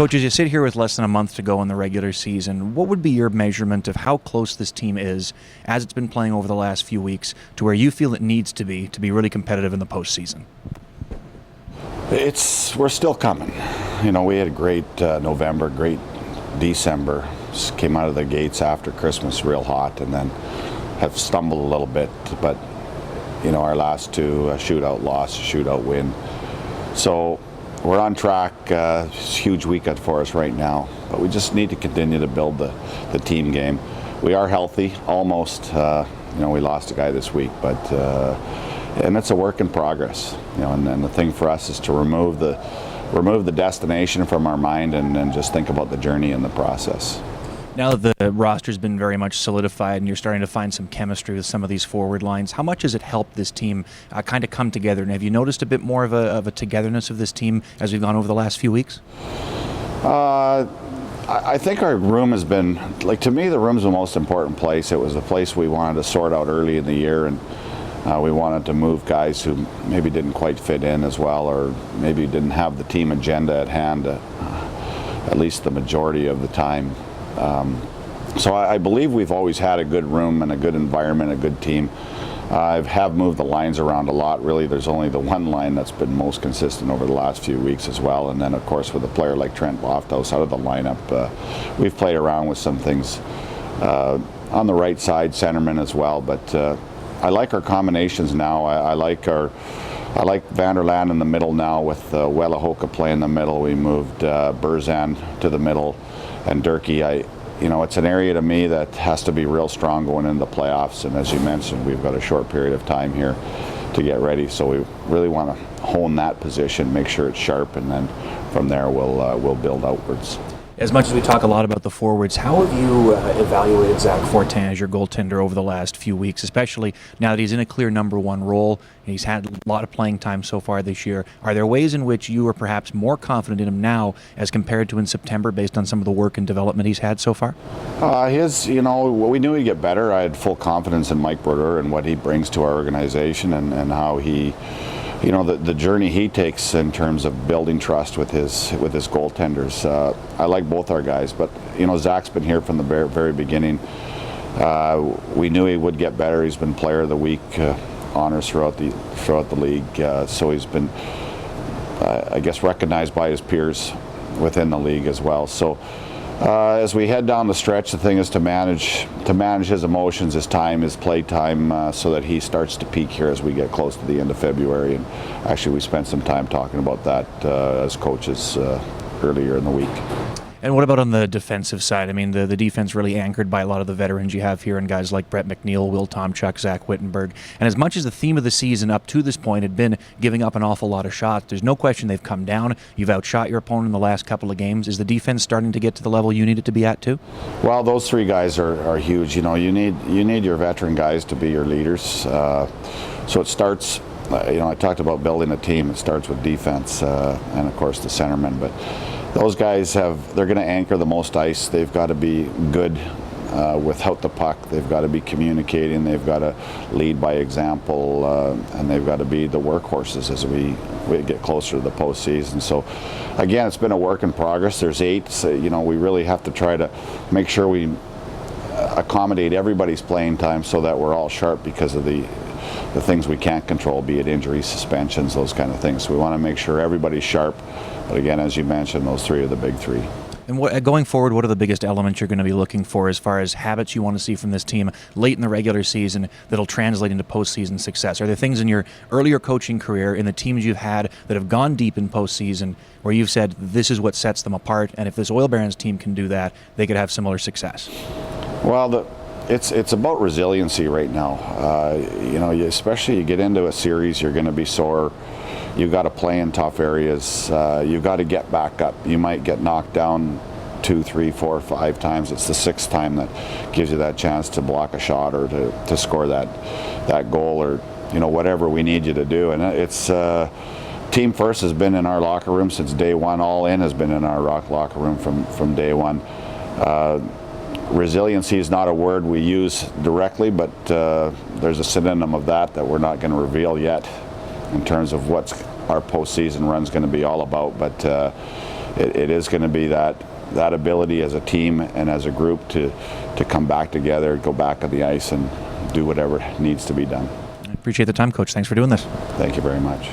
Coach, as you sit here with less than a month to go in the regular season, what would be your measurement of how close this team is, as it's been playing over the last few weeks, to where you feel it needs to be really competitive in the postseason? We're still coming. You know, we had a great November, great December. Just came out of the gates after Christmas real hot, and then have stumbled a little bit. But you know, our last two, a shootout loss, a shootout win. So we're on track. It's a huge weekend for us right now, but we just need to continue to build the team game. We are healthy, almost. You know, we lost a guy this week, but and it's a work in progress. You know, and the thing for us is to remove the destination from our mind and just think about the journey and the process. Now that the roster's been very much solidified and you're starting to find some chemistry with some of these forward lines, how much has it helped this team kind of come together? And have you noticed a bit more of a togetherness of this team as we've gone over the last few weeks? I think our room has been, like, to me, the room's the most important place. It was a place we wanted to sort out early in the year, and we wanted to move guys who maybe didn't quite fit in as well, or maybe didn't have the team agenda at hand at least the majority of the time. So I believe we've always had a good room and a good environment, a good team. I have moved the lines around a lot. Really, there's only the one line that's been most consistent over the last few weeks as well. And then, of course, with a player like Trent Lofthouse out of the lineup, we've played around with some things on the right side, centerman as well. But I like our combinations now. I like Vanderland in the middle now with Welahoka playing in the middle. We moved Burzan to the middle, and Durkee. You know, it's an area to me that has to be real strong going into the playoffs. And as you mentioned, we've got a short period of time here to get ready. So we really want to hone that position, make sure it's sharp, and then from there we'll build outwards. As much as we talk a lot about the forwards, how have you evaluated Zach Fortin as your goaltender over the last few weeks, especially now that he's in a clear number one role and he's had a lot of playing time so far this year? Are there ways in which you are perhaps more confident in him now as compared to in September based on some of the work and development he's had so far? You know, we knew he'd get better. I had full confidence in Mike Brodeur and what he brings to our organization and how he, you know, the journey he takes in terms of building trust with his goaltenders. I like both our guys, but you know, Zach's been here from the very beginning. We knew he would get better. He's been Player of the Week honors throughout the league, so he's been, I guess, recognized by his peers within the league as well. So as we head down the stretch, the thing is to manage his emotions, his time, his play time, so that he starts to peak here as we get close to the end of February. And actually, we spent some time talking about that as coaches earlier in the week. And what about on the defensive side? I mean, the defense really anchored by a lot of the veterans you have here and guys like Brett McNeil, Will Tomchuk, Zach Wittenberg. And as much as the theme of the season up to this point had been giving up an awful lot of shots, there's no question they've come down. You've outshot your opponent in the last couple of games. Is the defense starting to get to the level you need it to be at too? Well, those three guys are huge. You know, you need your veteran guys to be your leaders. So it starts, you know, I talked about building a team. It starts with defense and, of course, the centerman. But those guys they're going to anchor the most ice. They've got to be good without the puck. They've got to be communicating. They've got to lead by example, and they've got to be the workhorses as we get closer to the postseason. So, again, it's been a work in progress. There's 8. So, you know, we really have to try to make sure we accommodate everybody's playing time so that we're all sharp because of the things we can't control, be it injuries, suspensions, those kind of things. So we want to make sure everybody's sharp. But again, as you mentioned, those three are the big three. And going forward, what are the biggest elements you're going to be looking for as far as habits you want to see from this team late in the regular season that'll translate into postseason success? Are there things in your earlier coaching career, in the teams you've had that have gone deep in postseason, where you've said this is what sets them apart, and if this Oil Barons team can do that, they could have similar success? Well, it's about resiliency right now. You know, especially you get into a series, you're going to be sore. You've got to play in tough areas. You've got to get back up. You might get knocked down 2, 3, 4, 5 times. It's the 6th time that gives you that chance to block a shot or to score that goal, or you know, whatever we need you to do. And it's team first has been in our locker room since day one. All in has been in our locker room from day one. Resiliency is not a word we use directly, but there's a synonym of that we're not going to reveal yet in terms of what our postseason run's going to be all about. But it is going to be that ability as a team and as a group to come back together, go back on the ice, and do whatever needs to be done. I appreciate the time, Coach. Thanks for doing this. Thank you very much.